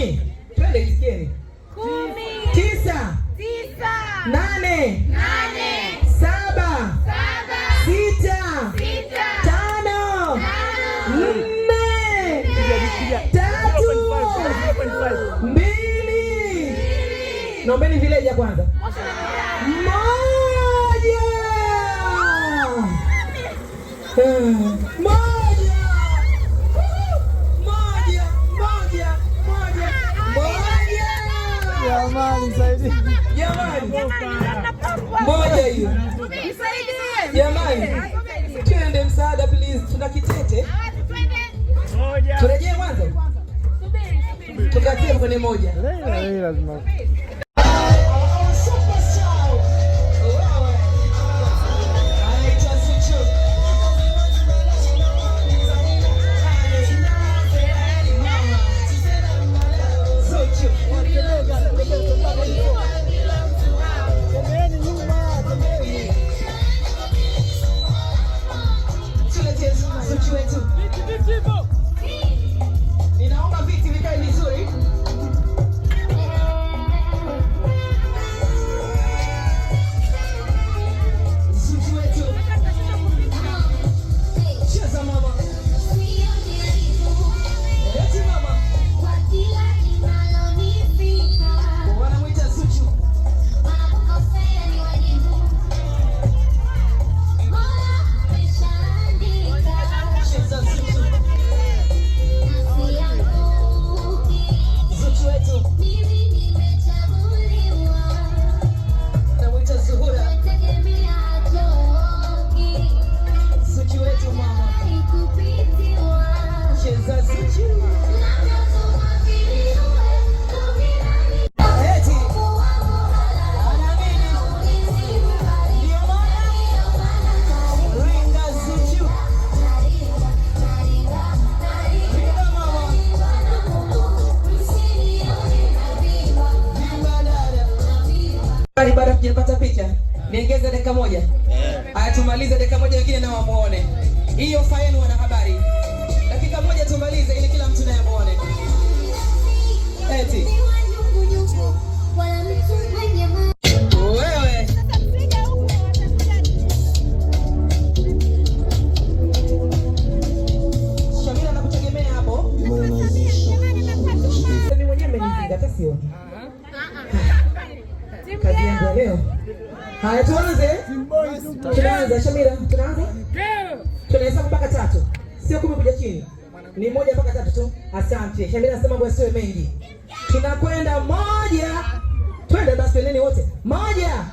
10. Twende kisikieni. 9 8 7 6 5 4 3 2. Naombeni village ya kwanza. Moja. Jamani saidi. Moja hiyo. Jamani. Twende msaada please. Tuna kitete. Moja. Turejee mwanzo. Tukatie kwenye moja. Lazima. Ninaomba viti vikae vizuri. Cheza mama. Eti mama. Wanamuita Zuchu. Cheza Zuchu. Zuchu wetu. Wanamuita Zuhura. Zuchu wetu mama. Cheza Zuchu. Baada tujapata picha, niongeze dakika moja. Haya tumalize dakika moja wengine nao wamuone. Hiyo faini wana habari. Dakika moja tumalize ili kila mtu naye muone. Eti. Wewe. Shamira nakutegemea hapo. Ni mwenyewe mmenizinga hata sio. Kazi yangu leo. Haya tuanze. Tunaanza Shamira, tunaanza. Tunahesabu mpaka 3. Sio 10 kuja chini. Ni 1 mpaka 3 tu. Asante. Shamira nasema mambo yasiwe mengi. Tunakwenda 1. Twende basi twendeni wote. 1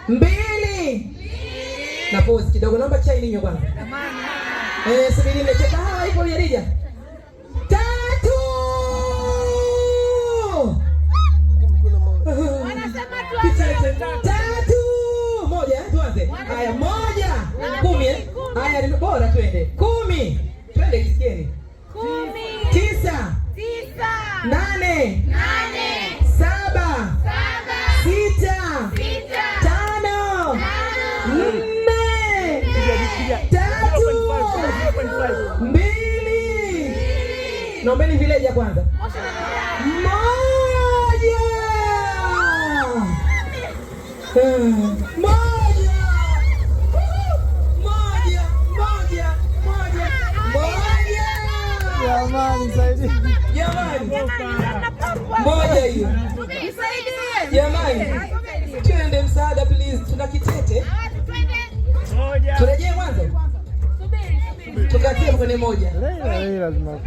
2. Na pause kidogo naomba chai ninywe kwanza. Subiri nimecheka ipo Yarija. 3. Tatu. 1 tuanze. Haya 1 10. Haya ni bora twende. 10. Twende kisikieni. 9 8 7 6 5 4 3 2. Naombeni village ya kwanza. Moja. Jamani saidi. Moja hiyo. Jamani. Twende msaada please. Tuna kitete. Turejee mwanzo. Tukatie kwenye moja. Lazima.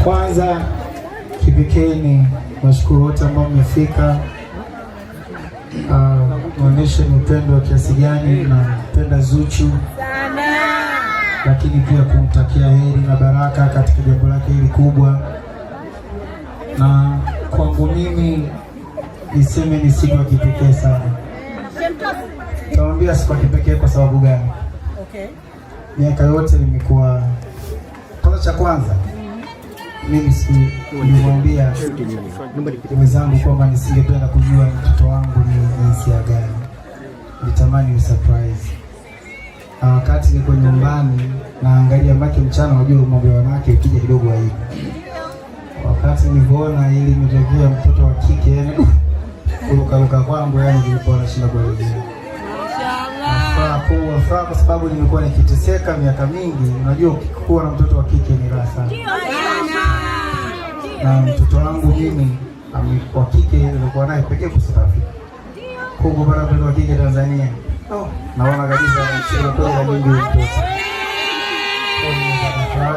Kwanza kipekee ni washukuru wote ambao mmefika. Muoneshe ni upendo wa kiasi gani na mpenda Zuchu sana, lakini pia kumtakia heri na baraka katika jambo lake hili kubwa. Na kwangu mimi niseme ni siku ya kipekee sana. Naambia siku ya kipekee kwa sababu gani? Miaka yote nimekuwa cha kwanza mimi nilimwambia mwenzangu kwamba nisingependa kujua mtoto wangu ni hisia gani. Nitamani ni surprise. Wakati niko nyumbani naangalia maki mchana, unajua mambo ya wanawake ukija kidogo hivi. Wakati nilipoona ili nimetokea mtoto wa kike yani kuruka kwangu yani nilikuwa nashinda kuelezea. Furaha kwa sababu nimekuwa nikiteseka miaka mingi. Unajua kuwa na mtoto wa kike ni raha sana. Na mtoto wangu mimi wa kike nilikuwa naye pekee kwa South Africa. Kwa bana mtoto wa kike Tanzania. Naona kabisa sio kwa nini mtoto.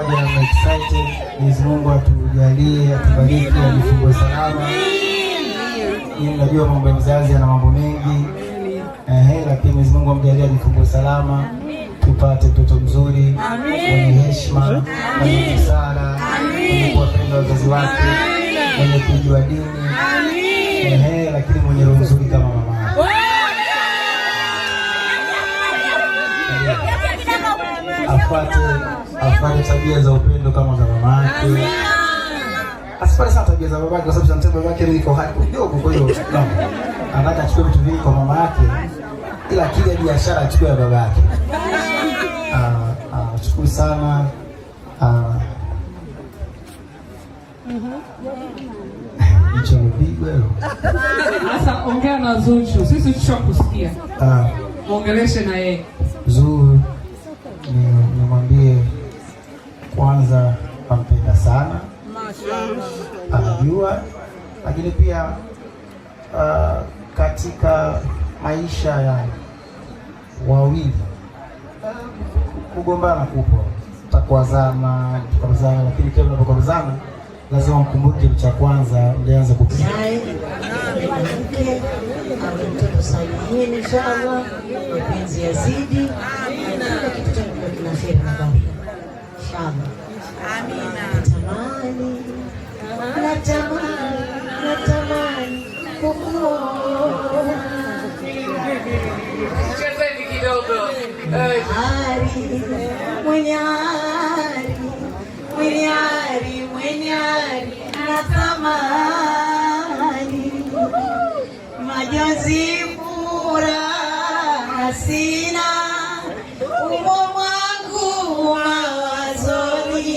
I'm excited. Mwenyezi Mungu atujalie, atubariki, atufungue salama. Ninajua mambo ya mzazi na mambo mengi. Lakini Mwenyezi Mungu amjalie ajifungue salama, tupate mtoto mzuri, mwenye heshima, mwenye busara, mwenye kuwapenda wazazi wake, mwenye kujua dini, lakini mwenye roho nzuri kama mama yake. Afate tabia za upendo kama za mama yake. Asipate sana tabia za babake, kwa sababu sanataka babake yuko hadi kidogo, kwa hiyo anataka achukue vitu vingi kwa mama yake, ila kile biashara achukue ya baba yake. Shukuru sana. Hicho mpigwe. Sasa ongea na Zuchu. Sisi tushakusikia. Ongeleshe na yeye. Zuchu nimwambie kwanza pampenda sana. Anajua, lakini pia katika maisha ya wawili kugombana kupo, tutakwazana, lakini kile unapokwazana lazima mkumbuke cha kwanza ulianza kupenda. Mtoto sahihi inshallah, mapenzi yazidi, kila kitu changu kinafika baba. Inshallah. Amina. Natamani kukuona. Chezeni kidogo. Mwenye ari, natamani majonzi furaha sina, umo wangu mawazoni.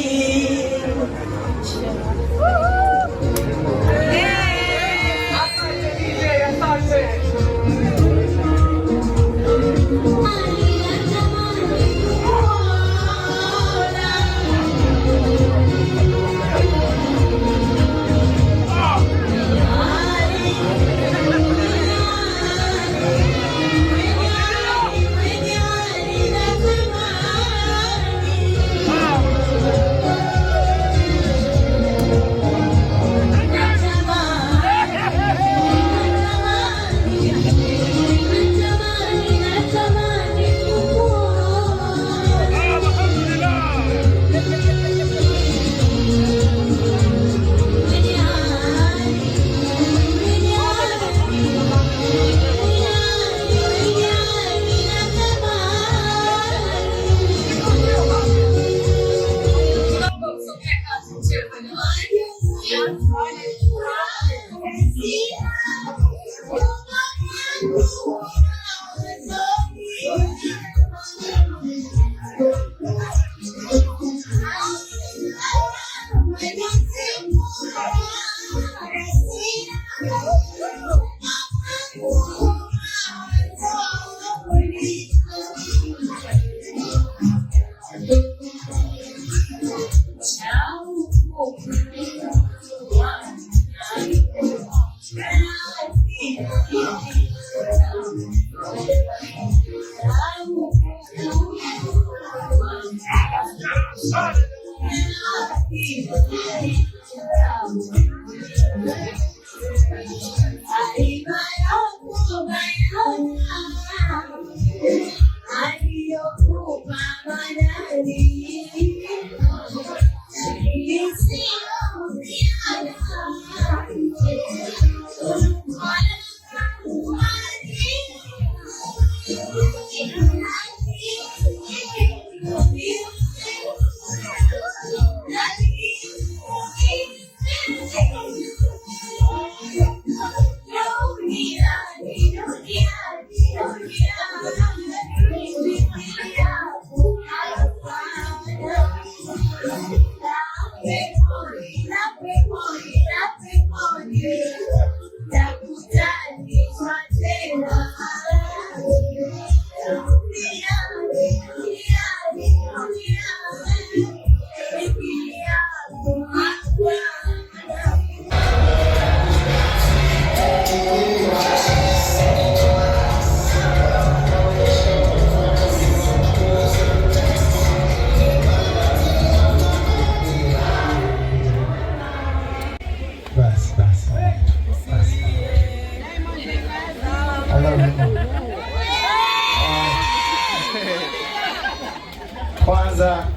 Kwanza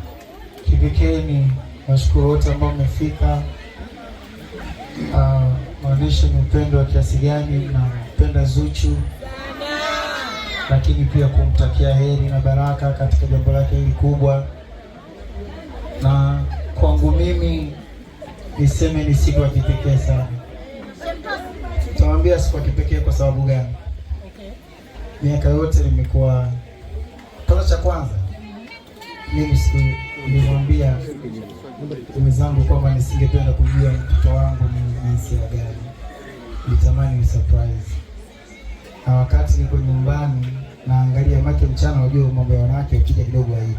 kipekee ni washukuru wote ambao mmefika. Maonyesho ni upendo wa kiasi gani na mpenda Zuchu, lakini pia kumtakia heri na baraka katika jambo lake hili kubwa. Na kwangu mimi niseme ni siku ya kipekee sana. Tutamwambia siku ya kipekee kwa sababu gani? Miaka yote nimekuwa kwanza, cha kwanza mimi nilimwambia mwenzangu kwamba nisingependa kujua mtoto wangu ni jinsia gani, nitamani ni surprise. Na wakati niko nyumbani naangalia make mchana, unajua mambo ya wanawake ukija kidogo hivi.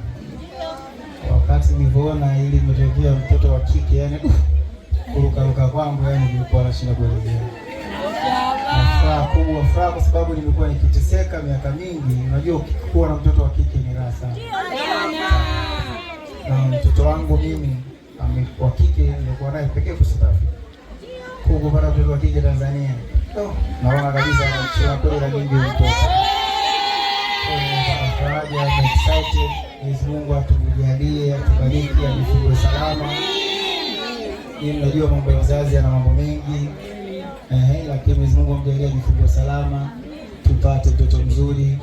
Wakati nilipoona ili imetokea mtoto wa kike, yani kurukaruka kwangu, yani nilikuwa nashinda kuelezea. Furaha kubwa, furaha kwa sababu nimekuwa nikiteseka miaka mingi. Unajua kuwa na mtoto wa kike ni raha sana. Na mtoto wangu mimi wa kike nilikuwa naye pekee kwa South Africa. Kupata mtoto wa kike Tanzania, naona kabisa anachukua kweli la mingi mtoto. I'm excited. Mwenyezi Mungu atujalie, atubariki, atufungue salama. Mimi najua mambo ya uzazi yana mambo mengi. Lakini Mwenyezi Mungu amjalie ajifungue salama, tupate mtoto mzuri,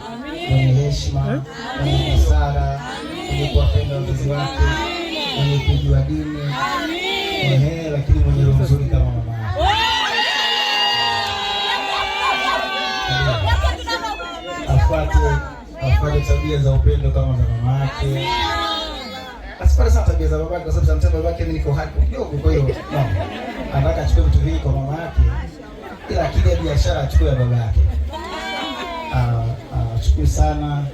mwenye heshima, mwenye busara, mwenye kuwapenda wazazi wake, mwenye kujua dini, lakini mwenye roho nzuri kama mama yake. Afuate tabia za upendo kama za mama yake. Asipate sana tabia za babake, kwa sababu sometimes babake mimi niko hapo kidogo, kwa hiyo anataka achukue vitu vingi kwa mama yake, ila akija biashara achukue ya baba yake. Achukue sana.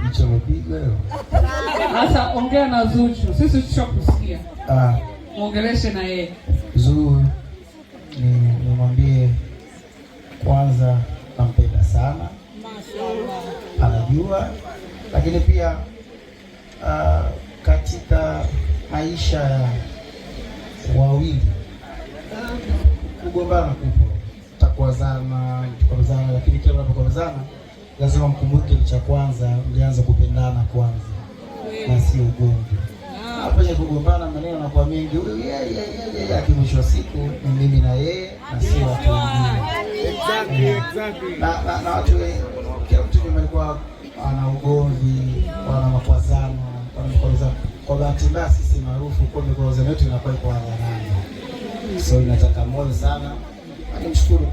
Hicho mpigwa leo. Sasa ongea na Zuchu. Sisi tushakusikia. Muongeleshe na yeye. Zuchu nimwambie kwanza nampenda sana. Mashaallah. Anajua, lakini pia katika maisha ya wawili kugombana kupo, takuwazana, lakini kila mnapokozana lazima mkumbuke cha kwanza mlianza kupendana kwanza na si ugomvi. Hapo je kugombana maneno yanakuwa mengi, mwisho wa siku ni mimi na yeye na si watu wengine. Exactly. Na watu kila mtu alikuwa ana ugomvi, wana makwazano, kwa bahati mbaya sisi maarufu kwa mikwazano yetu inakuwa iko hadharani. So inataka moyo sana. Nimshukuru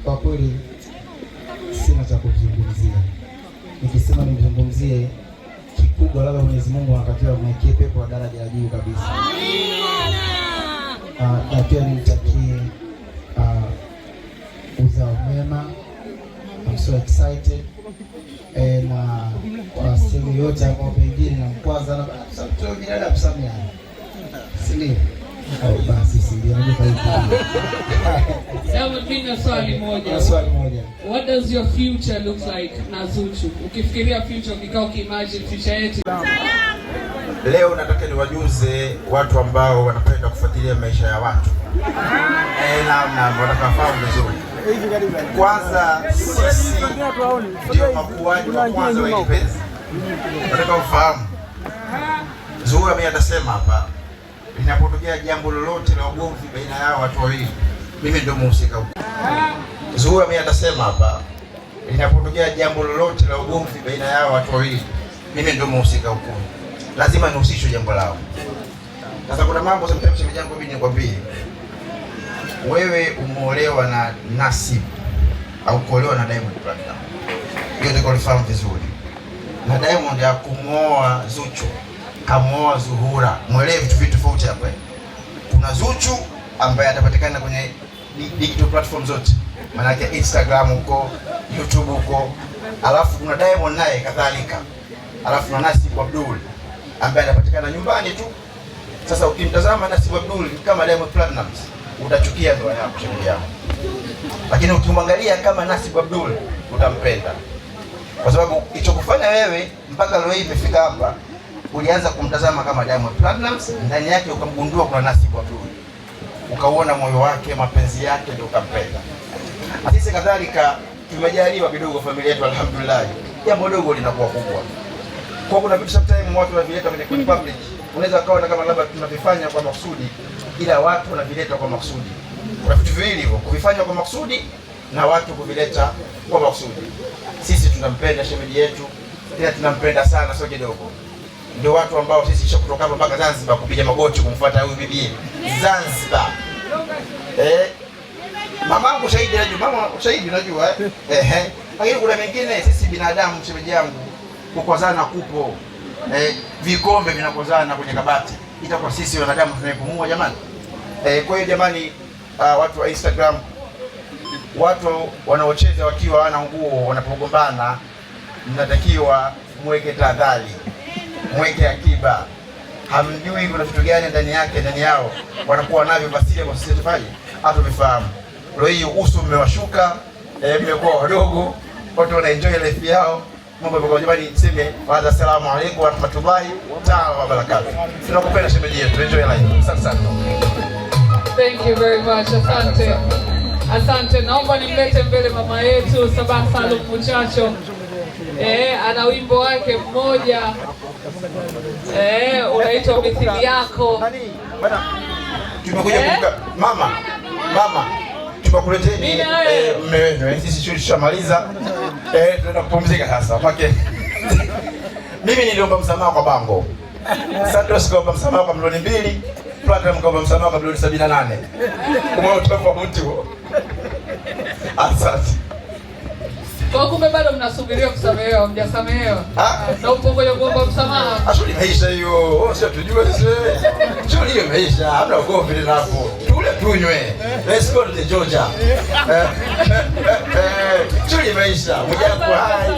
kwa kweli, sina cha kuzungumzia. Nikisema nimzungumzie kikubwa, labda Mwenyezi Mungu anatakiwa kumwekea pepo wa daraja la juu kabisa. Na pia nimtakie uzao mwema. I'm so excited. Na kwa sehemu yote ambao pengine na mkwaza na sababu binadamu kusameheana. Si ndio? Basi si ndio, ndio. Diamond, mimi na swali moja. What does your future look like na Zuchu? Ukifikiria future, ukikao kiimagine future yetu. Leo nataka niwajuze watu ambao wanapenda kufuatilia maisha ya watu. Na watafahamu vizuri. Kwanza sisi ndio makuaji wa kwanza wa kipenzi. Nataka ufahamu. Zuhura mimi atasema hapa, linapotokea jambo lolote la ugomvi baina yao watu wawili, mimi ndio mhusika huko. Zuhura mimi atasema hapa, linapotokea jambo lolote la ugomvi baina yao watu wawili, mimi ndio mhusika huko. Lazima nihusishwe jambo lao. Sasa kuna mambo sometimes jambo mimi nikwambie. Wewe umeolewa na Nasib au kuolewa na Diamond Platnumz. Hiyo ndio kulifahamu vizuri. Na Diamond ya kumooa Zuchu, kamooa Zuhura. Mwelewe vitu tofauti hapa. Kuna Zuchu ambaye atapatikana kwenye digital platform zote. Maana yake Instagram huko, YouTube huko. Alafu kuna Diamond naye kadhalika. Alafu kuna Nasib Abdul ambaye anapatikana nyumbani tu. Sasa ukimtazama Nasib Abdul kama Diamond Platnumz, utachukia ndoa yako shemeji yako. Lakini ukimwangalia kama Nasib Abdul, utampenda. Kwa sababu kilichokufanya wewe mpaka leo hii imefika hapa, ulianza kumtazama kama Diamond Platnumz, ndani yake ukamgundua kuna Nasib Abdul. Ukaona moyo wake, mapenzi yake, ndio ukampenda. Sisi kadhalika tumejaliwa kidogo familia yetu, alhamdulillah. Jambo dogo linakuwa kubwa. Kwa kuna vitu sometimes watu wanavileta kwenye public. Unaweza kaona kama labda tunavifanya kwa makusudi, ila watu wanavileta kwa makusudi. Kuna vitu viwili hivyo, kuvifanya kwa makusudi na watu kuvileta kwa makusudi. Sisi tunampenda shemeji yetu, tena tunampenda sana, sio kidogo. Ndio watu ambao sisi kisha kutoka hapa mpaka Zanzibar kupiga magoti kumfuata huyu bibi Zanzibar. Mamangu shahidi, najua mama shahidi, unajua lakini kuna mengine sisi binadamu shemeji yangu kukozana kupo. Vikombe vinakozana kwenye kabati. Itakuwa sisi wanadamu tunayepumua jamani. Kwa hiyo jamani, watu wa Instagram, watu wanaocheza wakiwa wana nguo wanapogombana, mnatakiwa mweke tahadhari, mweke akiba. Hamjui kuna vitu gani ndani yake, ndani yao wanakuwa navyo, basi kwa sisi tufanye hatuvifahamu. Leo hii uso umewashuka, mmekuwa wadogo, watu wana enjoy life yao. Mambo yako jamani, niseme wa assalamu alaykum wa rahmatullahi ta'ala wa barakatuh. Tunakupenda shemeji yetu, enjoy life. Asante sana. Thank you very much. Asante. Asante. Naomba nimlete mbele mama yetu Sabah Salum Muchacho. Ana wimbo wake mmoja. Unaitwa Mithili Yako. Tumekuja kuka mama. Tunakuleteni mume wenu. Sisi tulishamaliza. Tunaenda kupumzika sasa. Okay. Mimi niliomba msamaha kwa Bango. Santos kaomba msamaha kwa milioni 2, Platinum kaomba msamaha kwa milioni 78. Umeona utakuwa mtu. Asante. Kwa kumbe bado mnasubiria kusamehewa, mjasamehewa. Na upo kwenye kuomba msamaha. Ashuli maisha hiyo. Wewe sio tujue sisi. Ashuli hiyo maisha. Hamna ugomvi tena hapo. Tule tunywe. Let's go to the Georgia. Ashuli maisha. Mjako hai.